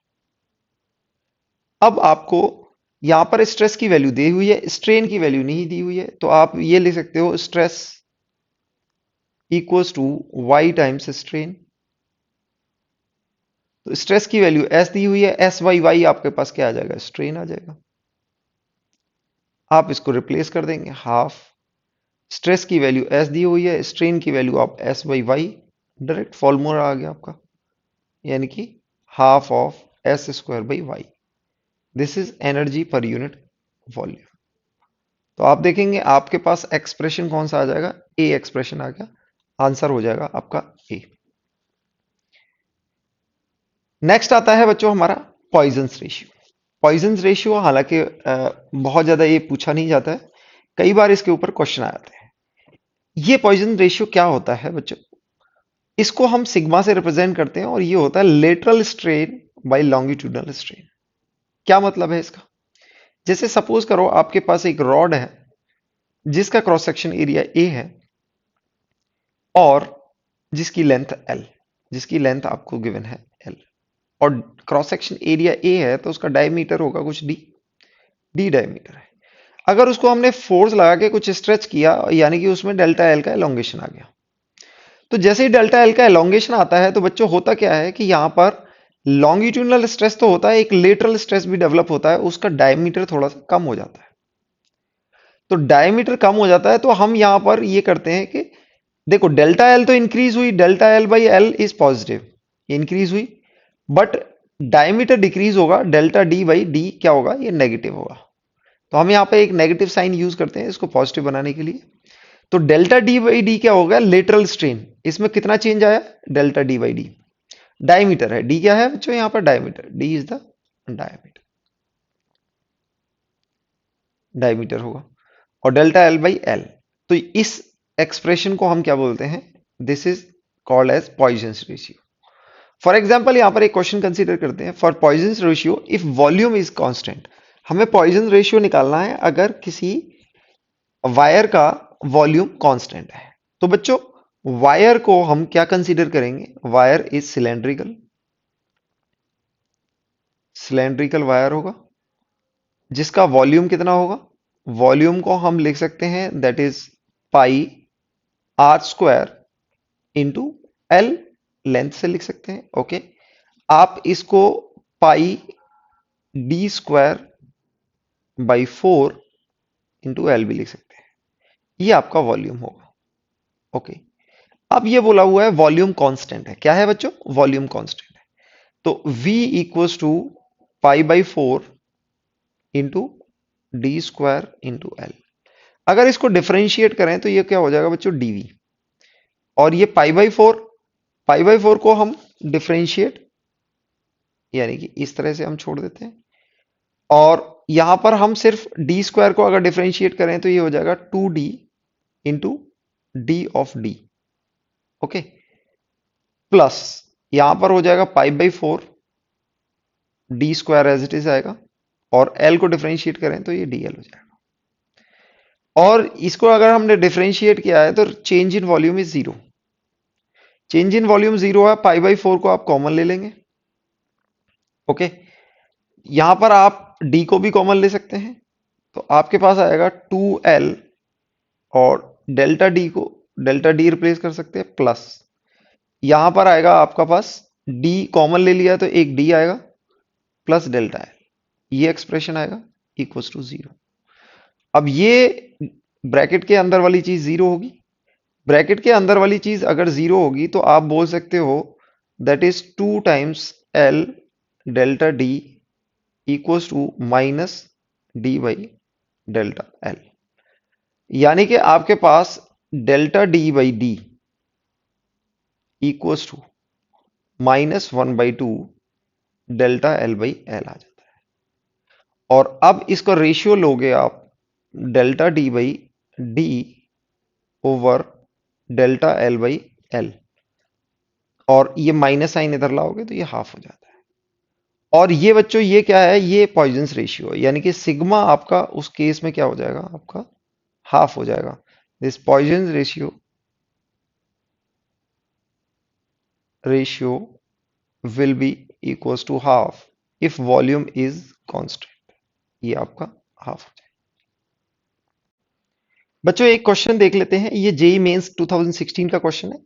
S1: अब आपको यहां पर स्ट्रेस की वैल्यू दी हुई है, स्ट्रेन की वैल्यू नहीं दी हुई है, तो आप ये लिख सकते हो stress equals to Y times strain. तो स्ट्रेस की वैल्यू एस दी हुई है, एस वाई वाई आपके पास क्या आ जाएगा? स्ट्रेन आ जाएगा। आप इसको रिप्लेस कर देंगे, हाफ स्ट्रेस की वैल्यू एस दी हुई है, स्ट्रेन की वैल्यू आप S by Y, direct formula आ गया आपका, यानी कि half of S square by Y. This is energy per unit volume. तो आप देखेंगे आपके पास एक्सप्रेशन कौन सा आ जाएगा? ए एक्सप्रेशन आ गया, आंसर हो जाएगा आपका ए। नेक्स्ट आता है बच्चों हमारा पॉइजन्स रेशियो। पॉइजन्स रेशियो हालांकि बहुत ज्यादा ये पूछा नहीं जाता है, कई बार इसके ऊपर क्वेश्चन आ जाते हैं। ये पॉइजन रेशियो क्या होता है बच्चों? इसको हम सिग्मा से रिप्रेजेंट करते हैं, और ये होता है lateral strain by longitudinal strain. क्या मतलब है इसका? जैसे सपोज करो आपके पास एक रॉड है जिसका क्रॉस सेक्शन एरिया ए है, और जिसकी लेंथ एल, जिसकी लेंथ आपको गिवन है एल, और क्रॉस सेक्शन एरिया ए है, तो उसका डायमीटर होगा कुछ डी, डी डायमीटर है। अगर उसको हमने फोर्स लगा के कुछ स्ट्रेच किया, यानी कि उसमें डेल्टा एल का एलोंगेशन आ गया, तो जैसे ही डेल्टा एल का एलोंगेशन आता है तो बच्चों होता क्या है कि यहां पर लॉन्गिट्यूडनल स्ट्रेस तो होता है, एक लेटरल स्ट्रेस भी डेवलप होता है, उसका डायमीटर थोड़ा सा कम हो जाता है। तो डायमीटर कम हो जाता है तो हम यहां पर ये करते हैं कि देखो डेल्टा एल तो इंक्रीज हुई, delta L by L is positive, increase हुई, बट डायमीटर डिक्रीज होगा, डेल्टा डी बाई डी क्या होगा, ये नेगेटिव होगा। तो हम यहाँ पे एक नेगेटिव साइन यूज करते हैं इसको पॉजिटिव बनाने के लिए। तो डेल्टा डी बाई डी क्या होगा, लेटरल स्ट्रेन, इसमें कितना चेंज आया, delta D by D, diameter है, डी क्या है बच्चों यहाँ पर, diameter, D is the diameter, diameter होगा, और डेल्टा एल बाई एल। तो इस एक्सप्रेशन को हम क्या बोलते हैं, this is called as Poisson's ratio. For example यहां पर एक क्वेश्चन कंसीडर करते हैं, for Poisson's ratio if volume is constant. हमें पॉइजन रेशियो निकालना है अगर किसी वायर का वॉल्यूम कांस्टेंट है। तो बच्चों वायर को हम क्या कंसीडर करेंगे, wire is cylindrical, cylindrical wire होगा जिसका वॉल्यूम कितना होगा, वॉल्यूम को हम लिख सकते हैं that is pi r square into L, length से लिख सकते हैं, ओके। आप इसको pi d square by 4 into L भी लिख सकते हैं, ये आपका वॉल्यूम होगा, ओके। अब ये बोला हुआ है वॉल्यूम कांस्टेंट है, क्या है बच्चों, वॉल्यूम कांस्टेंट है। तो V equals to pi by 4 into D square into L. अगर इसको डिफरेंशिएट करें तो ये क्या हो जाएगा बच्चों, dV। और ये पाई बाई 4, पाई बाई 4 को हम डिफरेंशिएट यानी कि इस तरह से हम छोड़ देते हैं, और यहां पर हम सिर्फ डी स्क्वायर को अगर डिफरेंशिएट करें तो ये हो जाएगा 2D into D of D, okay, plus यहां पर हो जाएगा pi by 4 D square as it is आएगा, और एल को डिफरेंशिएट करें तो ये डीएल हो जाएगा। और इसको अगर हमने डिफरेंशिएट किया है तो change in volume is zero, change in volume zero है, पाई बाई 4 को आप कॉमन ले लेंगे, ओके। यहां पर आप डी को भी कॉमन ले सकते हैं, तो आपके पास आएगा 2L, और डेल्टा डी को डेल्टा डी रिप्लेस कर सकते हैं, प्लस यहां पर आएगा आपका पास डी कॉमन ले लिया तो एक डी आएगा, प्लस डेल्टा एल, ये एक्सप्रेशन आएगा इक्वल्स टू जीरो। अब ये ब्रैकेट के अंदर वाली चीज जीरो होगी, ब्रैकेट के अंदर वाली चीज अगर जीरो होगी तो आप बोल सकते हो that is 2 times L delta D equals to minus D by delta L, यानी कि आपके पास delta D by D equals to -1/2 delta L by L आ जाता है। और अब इसका रेशियो लोगे आप delta D by D over delta L by L, और ये माइनस साइन इधर लाओगे तो ये हाफ हो जाता है। और ये बच्चों ये क्या है, ये पॉइजन्स रेशियो है, यानी कि सिग्मा आपका उस केस में क्या हो जाएगा, आपका हाफ हो जाएगा। This Poisson's ratio will be equals to half if volume is constant, ये आपका हाफ हो जाएगा। बच्चों एक क्वेश्चन देख लेते हैं, ये जेई मेंस 2016 का क्वेश्चन है,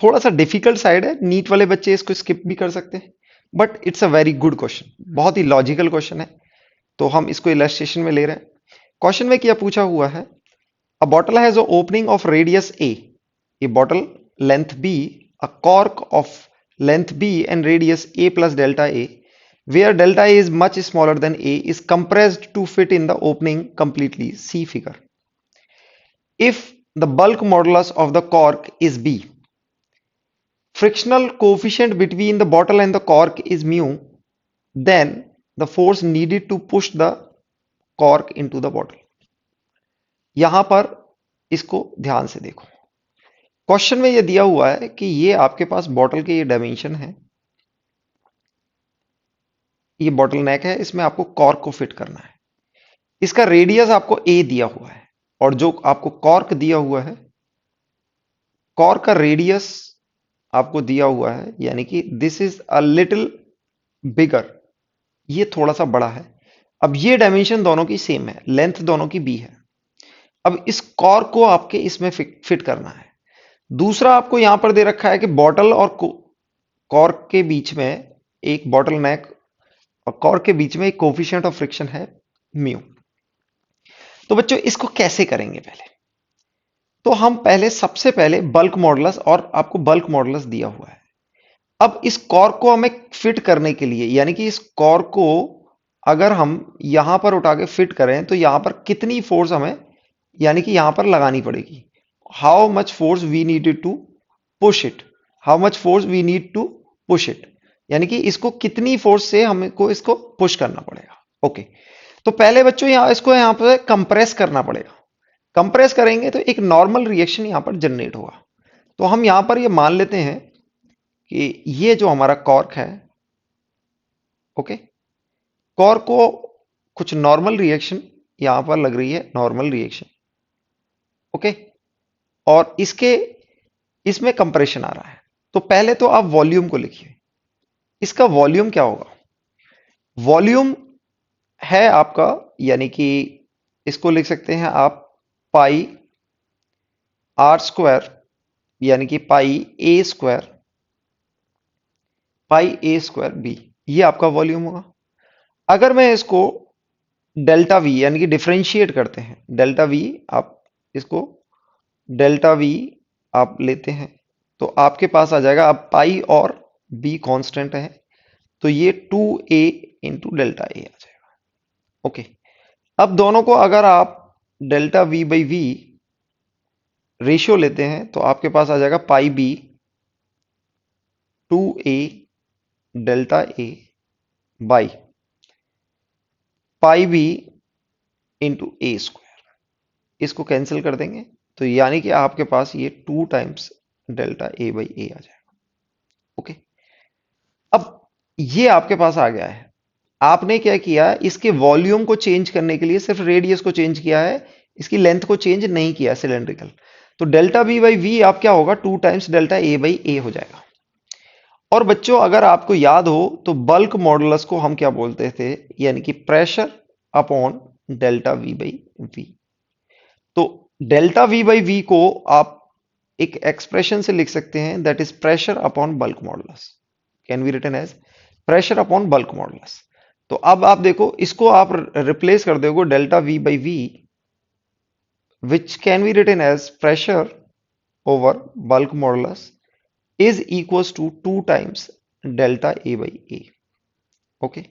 S1: थोड़ा सा डिफिकल्ट साइड है, नीट वाले बच्चे इसको स्किप भी कर सकते हैं, but it's a very good question, बहुत ही लॉजिकल क्वेश्चन है। तो हम इसको इलस्ट्रेशन में ले रहे हैं। क्वेश्चन में क्या पूछा हुआ है, a bottle has a opening of radius A bottle length B, a cork of length b and radius a plus delta a, where delta a is much smaller than a, is compressed to fit in the opening completely. See figure. If the bulk modulus of the cork is b, frictional coefficient between the bottle and the cork is mu, then the force needed to push the cork into the bottle. यहां पर इसको ध्यान से देखो, question में ये दिया हुआ है कि ये आपके पास बॉटल के ये डायमेंशन है, ये बॉटल नेक है, इसमें आपको कॉर्क को फिट करना है, इसका रेडियस आपको ए दिया हुआ है, और जो आपको कॉर्क दिया हुआ है, कॉर्क का रेडियस आपको दिया हुआ है, यानी कि this is a little bigger, ये थोड़ा सा बड़ा है। अब ये डायमेंशन दोनों की सेम है, लेंथ दोनों की बी है। अब इस कॉर्क को आपके इसमें फिट करना है, दूसरा आपको यहां पर दे रखा है कि बॉटल और कॉर्क के बीच में एक बॉटल नेक और कॉर्क के बीच में एक कोफिशिएंट ऑफ फ्रिक्शन है म्यू। तो बच्चों इसको कैसे करेंगे पहले? तो हम पहले सबसे पहले बल्क मॉडुलस, और आपको बल्क मॉडुलस दिया हुआ है। अब इस कॉर्क को हमें फिट करने के लिए, यानी कि इस कॉर्क को अगर हम यहां पर उठा के फिट करें तो यहां पर कितनी फोर्स हमें, यानी कि यहां पर लगानी पड़ेगी, how much force we needed to push it, how much force we need to push it, यानी कि इसको कितनी फोर्स से हमको इसको पुश करना पड़ेगा। ओके, तो पहले बच्चों यहां इसको यहां पर कंप्रेस करना पड़ेगा। कंप्रेस करेंगे तो एक नॉर्मल रिएक्शन यहां पर जनरेट होगा। तो हम यहां पर ये मान लेते हैं कि ये जो हमारा कॉर्क है, ओके, कॉर्क को कुछ नॉर्मल रिएक्शन यहां पर लग रही है, नॉर्मल रिएक्शन, ओके, और इसके इसमें कंप्रेशन आ रहा है। तो पहले तो आप वॉल्यूम को लिखिए। इसका वॉल्यूम क्या होगा? वॉल्यूम है आपका, यानी कि इसको लिख सकते हैं आप पाई आर स्क्वायर, यानी कि पाई ए स्क्वायर बी, ये आपका वॉल्यूम होगा। अगर मैं इसको डेल्टा वी, यानी कि डिफरेंशिएट करते हैं, डेल्टा वी, आप इसको डेल्टा वी आप लेते हैं तो आपके पास आ जाएगा, अब पाई और बी कांस्टेंट है तो ये 2a इंटू डेल्टा ए आ जाएगा। ओके, अब दोनों को अगर आप delta V by V ratio लेते हैं तो आपके पास आ जाएगा pi B 2a delta A by pi B into A square. इसको कैंसिल कर देंगे तो यानी कि आपके पास ये 2 times delta A by A आ जाएगा। ओके, अब ये आपके पास आ गया है। आपने क्या किया, इसके वॉल्यूम को चेंज करने के लिए सिर्फ रेडियस को चेंज किया है, इसकी लेंथ को चेंज नहीं किया सिलेंड्रिकल। तो डेल्टा बी बाई वी आप क्या होगा, 2 टाइम्स डेल्टा ए बाई ए हो जाएगा। और बच्चों अगर आपको याद हो तो बल्क मॉडुलस को हम क्या बोलते थे, यानी कि pressure upon delta V by V. तो डेल्टा वी बाई वी को आप एक एक्सप्रेशन से लिख सकते हैं, that is pressure upon bulk modulus, can be written as pressure upon bulk modulus. तो अब आप देखो, इसको आप रिप्लेस कर दोगे delta V by V, which can be written as pressure over bulk modulus is equals to 2 times delta A by A. Okay,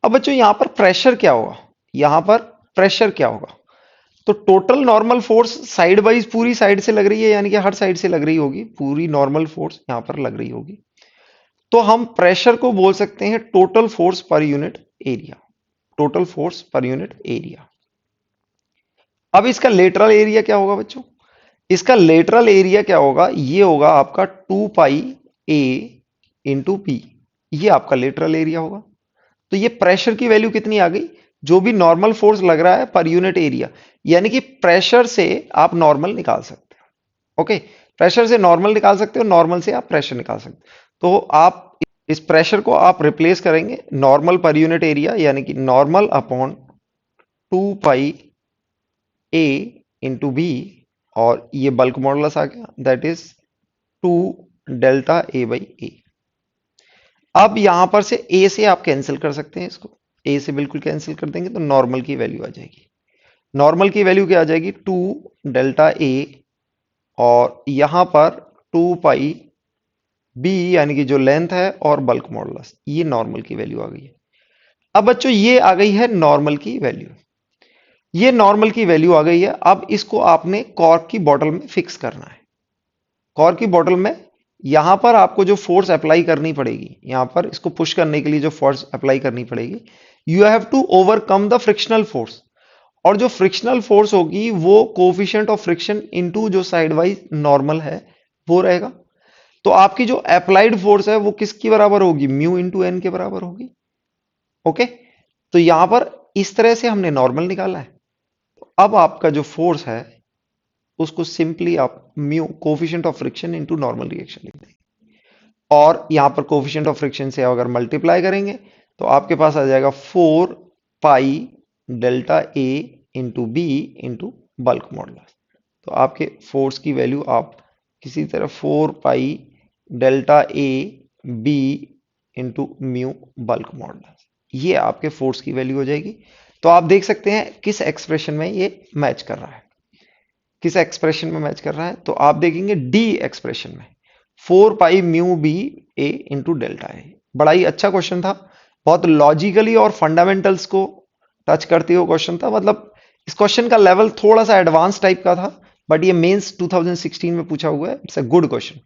S1: अब बच्चों यहां पर प्रेशर क्या होगा, यहां पर प्रेशर क्या होगा? तो total normal force side wise पूरी साइड से लग रही है, यानी कि हर साइड से लग रही होगी, पूरी नॉर्मल फोर्स यहां पर लग रही होगी। तो हम प्रेशर को बोल सकते हैं total force per unit area, total force per unit area. अब इसका लेटरल एरिया क्या होगा बच्चों? इसका लेटरल एरिया क्या होगा? ये होगा आपका 2 पाई ए इंटू पी, ये आपका लेटरल एरिया होगा। तो ये प्रेशर की वैल्यू कितनी आ गई, जो भी नॉर्मल फोर्स लग रहा है पर यूनिट एरिया, यानी कि प्रेशर से आप नॉर्मल निकाल सकते हो। ओके, प्रेशर से नॉर्मल निकाल सकते हो, नॉर्मल से आप प्रेशर निकाल सकते हो। तो आप इस प्रेशर को आप रिप्लेस करेंगे नॉर्मल पर यूनिट एरिया, यानी कि normal upon 2 pi A into B, और ये बल्क मॉडुलस आ गया, that is 2 delta A by A. अब यहां पर से ए से आप कैंसिल कर सकते हैं, इसको ए से बिल्कुल कैंसिल कर देंगे तो नॉर्मल की वैल्यू आ जाएगी। नॉर्मल की वैल्यू क्या आ जाएगी, 2 डेल्टा ए, और यहां पर 2 पाई बी, यानी कि जो लेंथ है, और बल्क मॉडुलस, ये नॉर्मल की वैल्यू आ गई है। अब बच्चों ये आ गई है नॉर्मल की वैल्यू, ये नॉर्मल की वैल्यू आ गई है। अब इसको आपने कॉर्क की बॉटल में फिक्स करना है। कॉर्क की बॉटल में यहां पर आपको जो फोर्स अप्लाई करनी पड़ेगी, यहां पर इसको पुश करने के लिए जो फोर्स अप्लाई करनी पड़ेगी, you have to overcome the frictional force. और जो फ्रिक्शनल फोर्स होगी वो कोफिशिएंट ऑफ फ्रिक्शन इनटू जो साइड वाइज नॉर्मल है वो रहेगा। तो आपकी जो अप्लाइड फोर्स है वो किसकी बराबर होगी, म्यू इंटू एन के बराबर होगी। ओके, तो यहां पर इस तरह से हमने नॉर्मल निकाला है। अब आपका जो फोर्स है उसको सिंपली आप mu coefficient of friction into normal reaction लिख देंगे, और यहां पर कोफिशिएंट ऑफ फ्रिक्शन से अगर मल्टीप्लाई करेंगे तो आपके पास आ जाएगा 4 pi delta A into B into bulk modulus. तो आपके फोर्स की वैल्यू आप किसी तरह 4 pi delta A B into mu bulk modulus, ये आपके फोर्स की वैल्यू हो जाएगी। तो आप देख सकते हैं किस एक्सप्रेशन में ये मैच कर रहा है, किस एक्सप्रेशन में मैच कर रहा है। तो आप देखेंगे डी एक्सप्रेशन में 4 पाई mu B A into delta A. बड़ा ही अच्छा क्वेश्चन था, बहुत लॉजिकली और फंडामेंटल्स को टच करते हुए क्वेश्चन था। मतलब इस क्वेश्चन का लेवल थोड़ा सा एडवांस टाइप का था, बट ये मेंस 2016 में पूछा हुआ है। It's a good question.